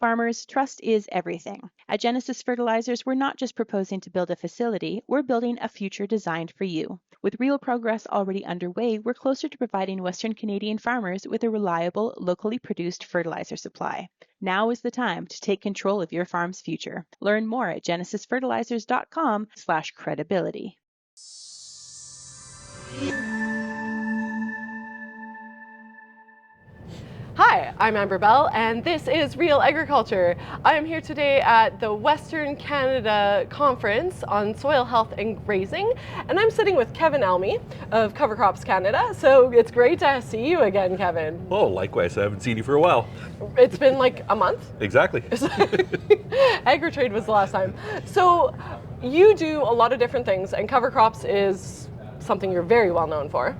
Farmers, trust is everything. At Genesis Fertilizers, we're not just proposing to build a facility, we're building a future designed for you. With real progress already underway, we're closer to providing Western Canadian farmers with a reliable, locally produced fertilizer supply. Now is the time to take control of your farm's future. Learn more at genesisfertilizers.com/credibility. Hi, I'm Amber Bell, and this is Real Agriculture. I am here today at the Western Canada Conference on Soil Health and Grazing, and I'm sitting with Kevin Elmy of Cover Crops Canada. So it's great to see you again, Kevin. Oh, likewise. I haven't seen you for a while. It's been like a month. Exactly. Agri-trade was the last time. So you do a lot of different things, and cover crops is something you're very well known for.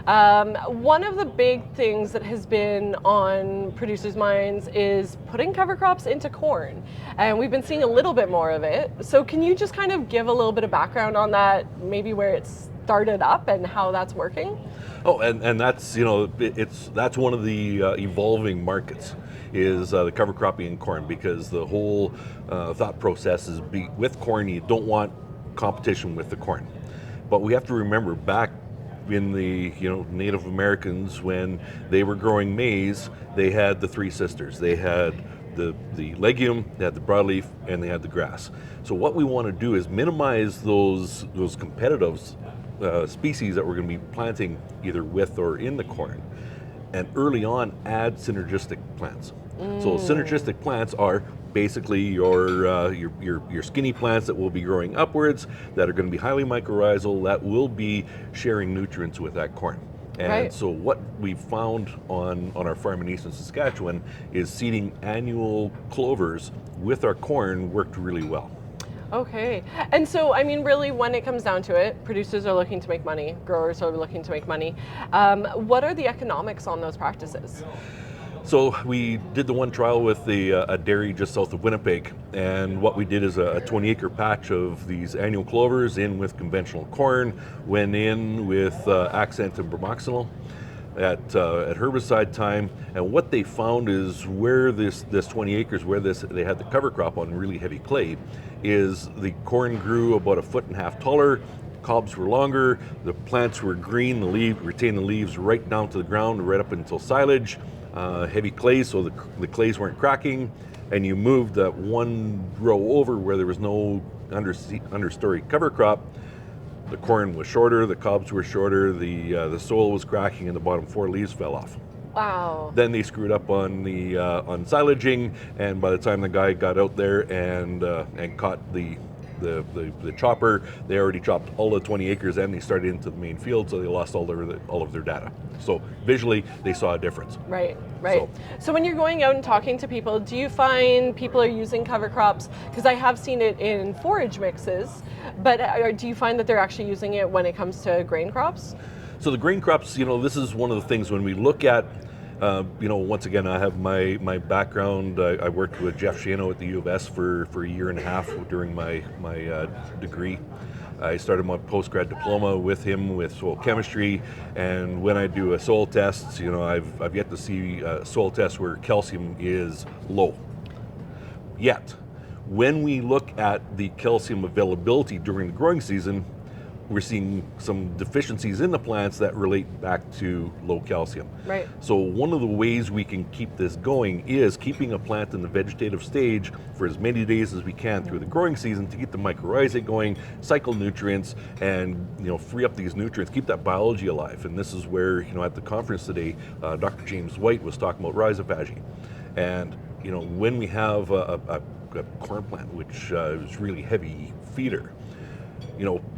One of the big things that has been on producers' minds is putting cover crops into corn, and we've been seeing a little bit more of it. So can you just kind of give a little bit of background on that, maybe where it started up and how that's working? Oh, and that's, you know, that's one of the evolving markets is the cover cropping in corn, because the whole thought process is with corn, you don't want competition with the corn. But we have to remember back in the Native Americans, when they were growing maize, they had the three sisters. They had the legume, they had the broadleaf, and they had the grass. So what we want to do is minimize those competitive species that we're going to be planting either with or in the corn, and early on add synergistic plants. So synergistic plants are basically your skinny plants that will be growing upwards, that are going to be highly mycorrhizal, that will be sharing nutrients with that corn. And so what we've found on our farm in eastern Saskatchewan is seeding annual clovers with our corn worked really well. Okay. And so, I mean, really, when it comes down to it, producers are looking to make money, growers are looking to make money. What are the economics on those practices? So we did the one trial with a dairy just south of Winnipeg, and what we did is a 20-acre patch of these annual clovers in with conventional corn, went in with accent and bromoxynil at herbicide time, and what they found is where this 20 acres, where they had the cover crop on really heavy clay, is the corn grew about 1.5 feet taller, cobs were longer, the plants were green, retained the leaves right down to the ground, right up until silage. Heavy clay, so the clays weren't cracking, and you moved that one row over where there was no understory cover crop. The corn was shorter, the cobs were shorter, the soil was cracking, and the bottom 4 leaves fell off. Wow. Then they screwed up on the on silaging, and by the time the guy got out there and caught the chopper, they already chopped all the 20 acres and they started into the main field, so they lost all of their data. So visually, they saw a difference. Right. So when you're going out and talking to people, do you find people are using cover crops? Because I have seen it in forage mixes, but do you find that they're actually using it when it comes to grain crops? So the grain crops, this is one of the things when we look at once again, I have my background. I worked with Jeff Shano at the U of S for a year and a half during my degree. I started my postgrad diploma with him with soil chemistry, and when I do a soil test, I've yet to see a soil test where calcium is low. Yet, when we look at the calcium availability during the growing season, we're seeing some deficiencies in the plants that relate back to low calcium. Right. So one of the ways we can keep this going is keeping a plant in the vegetative stage for as many days as we can through the growing season to get the mycorrhizae going, cycle nutrients, and free up these nutrients, keep that biology alive. And this is where, at the conference today, Dr. James White was talking about rhizophagy. And when we have a corn plant, which is really heavy feeder,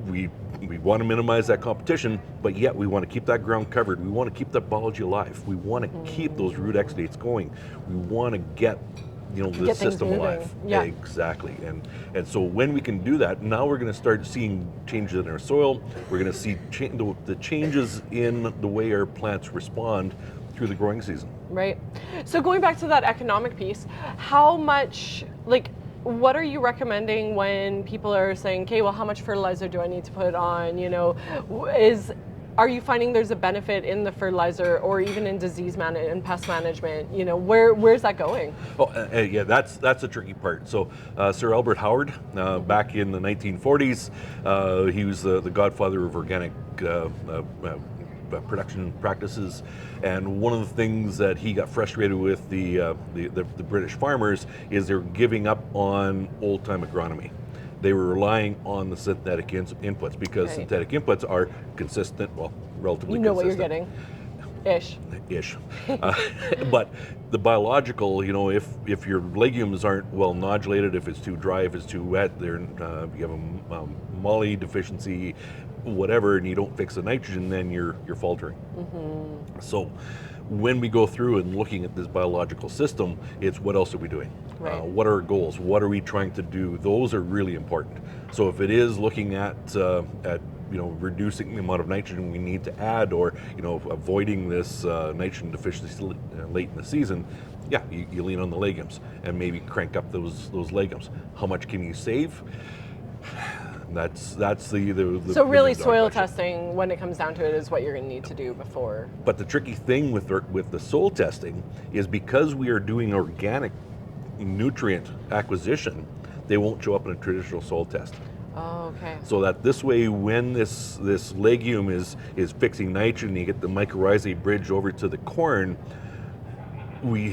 we want to minimize that competition, but yet we want to keep that ground covered. We want to keep that biology alive. We want to keep those root exudates going. We want to get the system alive. Yeah. Exactly. And so when we can do that, now we're going to start seeing changes in our soil. We're going to see the changes in the way our plants respond through the growing season. Right. So going back to that economic piece, how much, what are you recommending when people are saying, okay, well, how much fertilizer do I need to put on? are you finding there's a benefit in the fertilizer or even in disease and pest management? You know, where's that going? Oh, yeah, that's a tricky part. So Sir Albert Howard, back in the 1940s, he was the godfather of organic production practices, and one of the things that he got frustrated with the British farmers is they're giving up on old-time agronomy. They were relying on the synthetic inputs because synthetic inputs are consistent, well, relatively consistent. You know what you're getting. Ish. But the biological, you know, if your legumes aren't well nodulated, if it's too dry, if it's too wet, you have a moly deficiency, whatever, and you don't fix the nitrogen, then you're faltering. So when we go through and looking at this biological system, it's what else are we doing? Right. What are our goals? What are we trying to do? Those are really important. So if it is looking at reducing the amount of nitrogen we need to add, or avoiding this nitrogen deficiency late in the season, yeah, you lean on the legumes and maybe crank up those legumes. How much can you save? That's the so really soil testing, when it comes down to it, is what you're going to need to do before. But the tricky thing with the soil testing is because we are doing organic nutrient acquisition, they won't show up in a traditional soil test. Oh, okay. So that this way, when this legume is fixing nitrogen, you get the mycorrhizae bridge over to the corn, we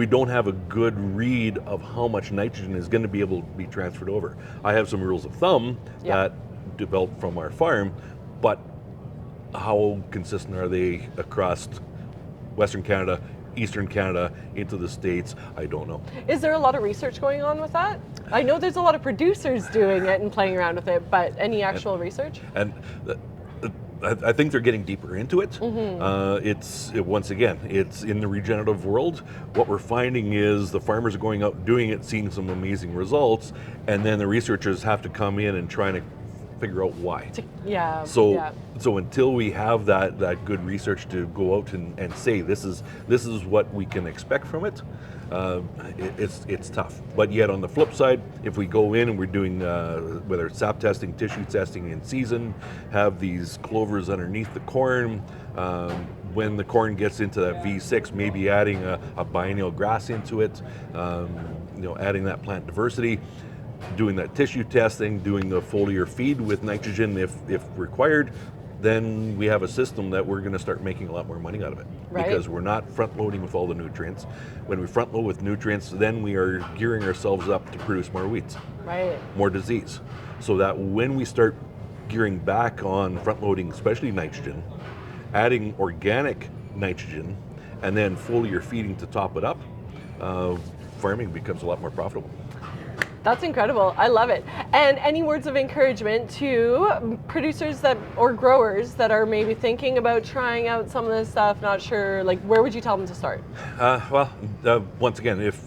don't have a good read of how much nitrogen is going to be able to be transferred over. I have some rules of thumb that developed from our farm, but how consistent are they across Western Canada, Eastern Canada, into the States? I don't know. Is there a lot of research going on with that? I know there's a lot of producers doing it and playing around with it, but any actual research? And I think they're getting deeper into it. Once again, it's in the regenerative world. What we're finding is the farmers are going out doing it, seeing some amazing results, and then the researchers have to come in and try to figure out why. So until we have that good research to go out and say this is what we can expect from it, it's tough. But yet on the flip side, if we go in and we're doing whether it's sap testing, tissue testing in season, have these clovers underneath the corn, when the corn gets into that V6, maybe adding a biennial grass into it, adding that plant diversity, doing that tissue testing, doing the foliar feed with nitrogen if required, then we have a system that we're going to start making a lot more money out of it. Right. Because we're not front loading with all the nutrients. When we front load with nutrients, then we are gearing ourselves up to produce more weeds, more disease. So that when we start gearing back on front loading, especially nitrogen, adding organic nitrogen, and then foliar feeding to top it up, farming becomes a lot more profitable. That's incredible. I love it. And any words of encouragement to producers or growers that are maybe thinking about trying out some of this stuff, not sure, like where would you tell them to start? Once again, if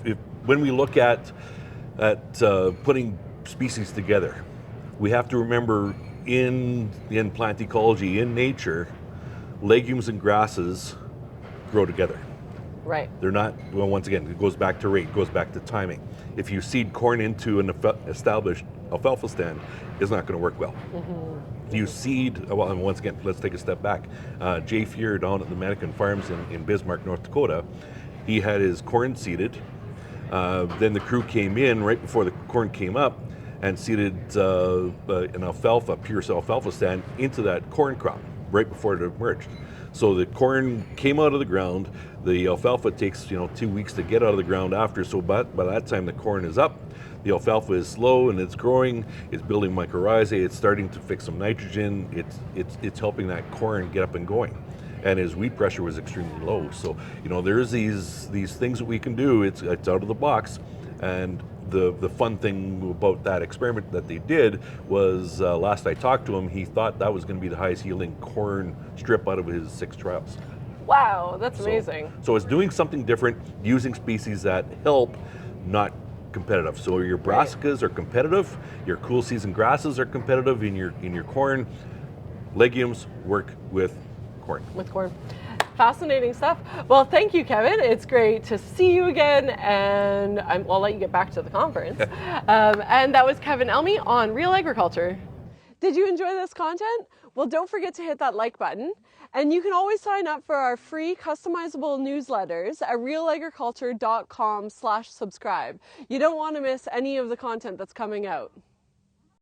when we look at putting species together, we have to remember in plant ecology, in nature, legumes and grasses grow together. Right. They're not, well, once again, it goes back to rate, it goes back to timing. If you seed corn into an established alfalfa stand, it's not going to work well. You seed, well, and once again, let's take a step back. Jay Fear down at the Mannequin Farms in Bismarck, North Dakota, he had his corn seeded. Then the crew came in right before the corn came up and seeded an alfalfa, pure alfalfa stand into that corn crop right before it emerged. So the corn came out of the ground. The alfalfa takes 2 weeks to get out of the ground after. So by that time the corn is up, the alfalfa is slow and it's growing. It's building mycorrhizae. It's starting to fix some nitrogen. It's helping that corn get up and going. And his weed pressure was extremely low. So there's these things that we can do. It's out of the box. And the fun thing about that experiment that they did was last I talked to him, he thought that was going to be the highest yielding corn strip out of his 6 trials. Wow, that's amazing. So it's doing something different, using species that help, not competitive. So your brassicas are competitive, your cool season grasses are competitive in your corn. Legumes work with corn. Fascinating stuff. Well, thank you, Kevin. It's great to see you again, and I'll let you get back to the conference. And that was Kevin Elmy on Real Agriculture. Did you enjoy this content? Well, don't forget to hit that like button. And you can always sign up for our free customizable newsletters at realagriculture.com/subscribe. You don't want to miss any of the content that's coming out.